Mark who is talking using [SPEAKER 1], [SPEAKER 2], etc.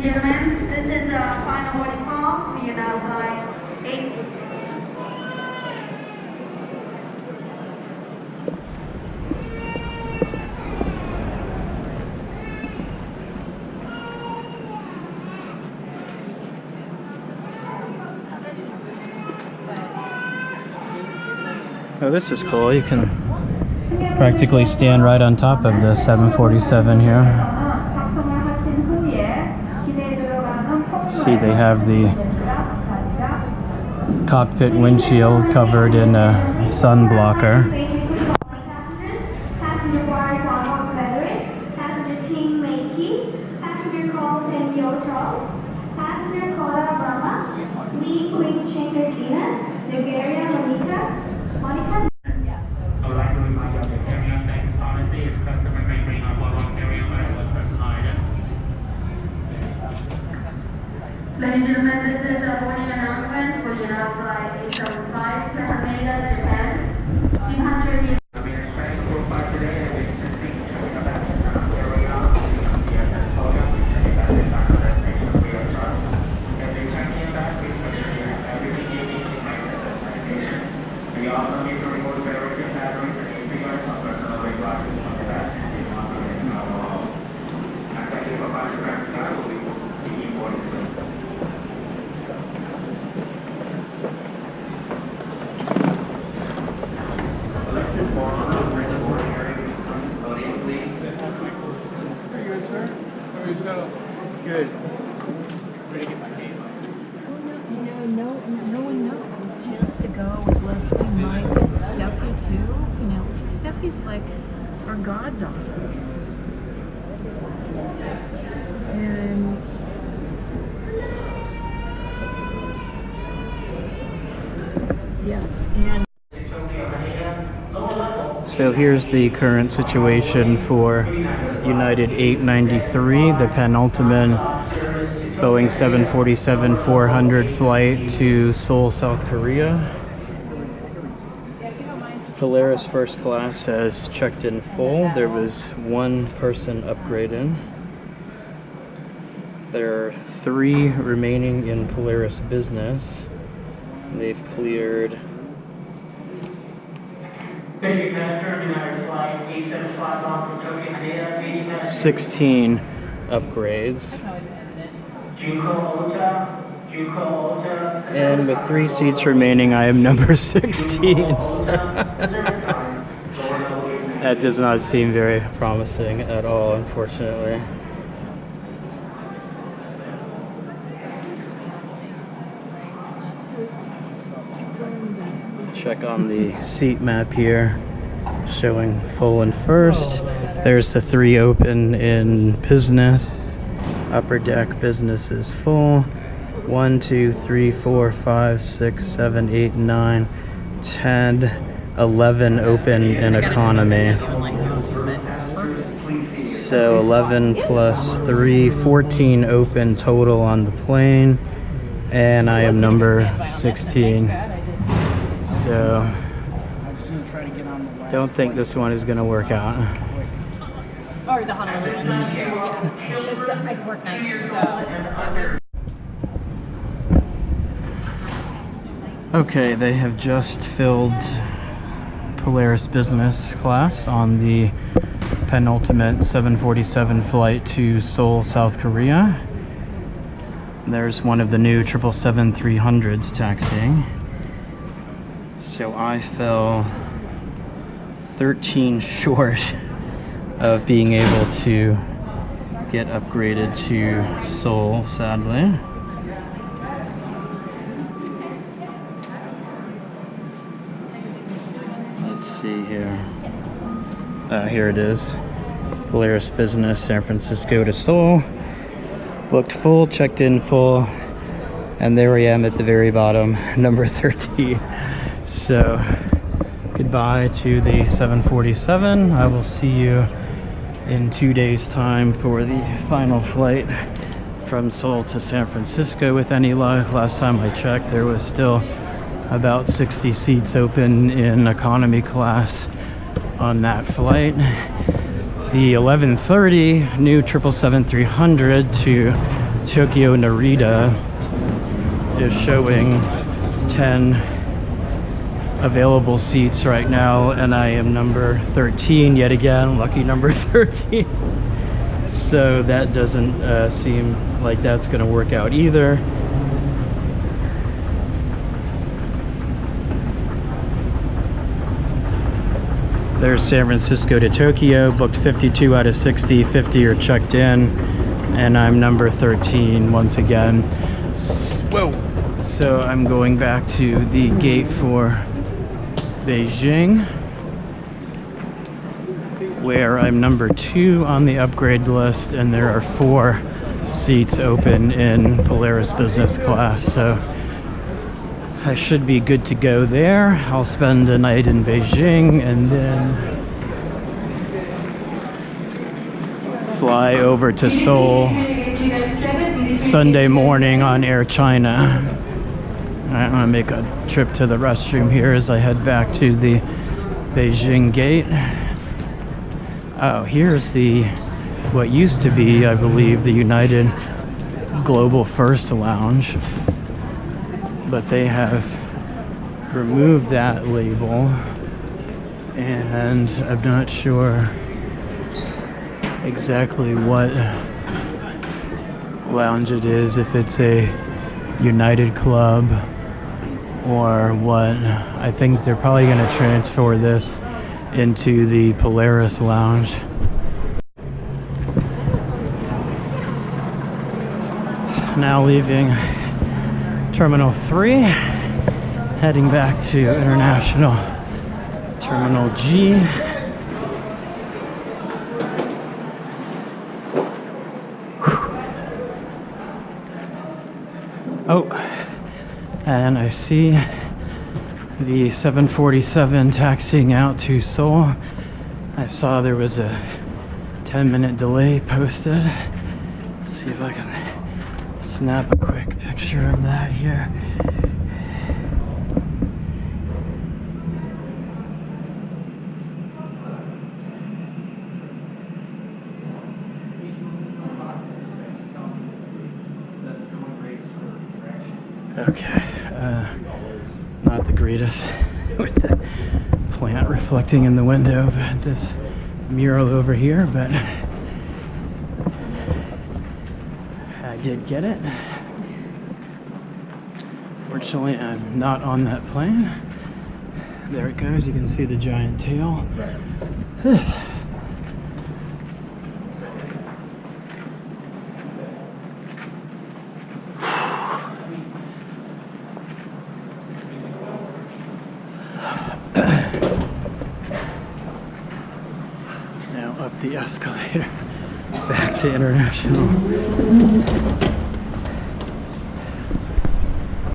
[SPEAKER 1] and gentlemen, this is a final boarding call for United Flight 8.
[SPEAKER 2] Oh, this is cool. You can practically stand right on top of the 747 here. See, they have the cockpit windshield covered in a sun blocker.
[SPEAKER 1] Ladies and gentlemen, this is a boarding announcement for United Flight 875 to Haneda, Japan. 200
[SPEAKER 3] Good.
[SPEAKER 4] No one knows. A chance to go with Leslie, Mike, and Steffi too. You know, Steffi's like our goddaughter. And yes, and
[SPEAKER 2] So here's the current situation for United 893, the penultimate Boeing 747-400 flight to Seoul, South Korea. Polaris First Class has checked in full. There was one person upgraded. There are 3 remaining in Polaris Business. They've cleared 16 upgrades. And with 3 seats remaining, I am number 16. That does not seem very promising at all, unfortunately. Check on the seat map here, showing full and first. There's the 3 open in business. Upper deck business is full. 1, 2, 3, 4, 5, 6, 7, 8, 9, 10, 11 open in economy. So 11 plus 3, 14 open total on the plane. And I am number 16. So don't think this one is going to work out.
[SPEAKER 5] Or the Honolulu. Yeah. It's work nights, so
[SPEAKER 2] Okay, they have just filled Polaris Business Class on the penultimate 747 flight to Seoul, South Korea. There's one of the new 777-300s taxiing. So I fell 13 short of being able to get upgraded to Seoul, sadly. Let's see here. Here it is. Polaris Business, San Francisco to Seoul. Booked full, checked in full, and there I am at the very bottom, number 13. So, goodbye to the 747. I will see you in 2 days' time for the final flight from Seoul to San Francisco with any luck. Last time I checked, there was still about 60 seats open in economy class on that flight. The 11:30 new 777-300 to Tokyo Narita is showing 10 available seats right now, and I am number 13 yet again, lucky number 13. So that doesn't seem like that's going to work out either. There's San Francisco to Tokyo, booked 52 out of 60, 50 are checked in, and I'm number 13 once again. Whoa! So I'm going back to the gate for Beijing, where I'm number 2 on the upgrade list, and there are 4 seats open in Polaris Business Class, so I should be good to go there. I'll spend a night in Beijing and then fly over to Seoul Sunday morning on Air China. I'm gonna make a trip to the restroom here as I head back to the Beijing gate. Oh, here's what used to be, I believe, the United Global First Lounge, but they have removed that label, and I'm not sure exactly what lounge it is, if it's a United Club or what. I think they're probably going to transfer this into the Polaris Lounge. Now leaving Terminal 3, heading back to International Terminal G. Oh, and I see the 747 taxiing out to Seoul. I saw there was a 10-minute delay posted. Let's see if I can snap a quick picture of that here. Okay, not the greatest with the plant reflecting in the window, but this mural over here, but I did get it. Fortunately, I'm not on that plane. There it goes, you can see the giant tail. Now up the escalator back to International.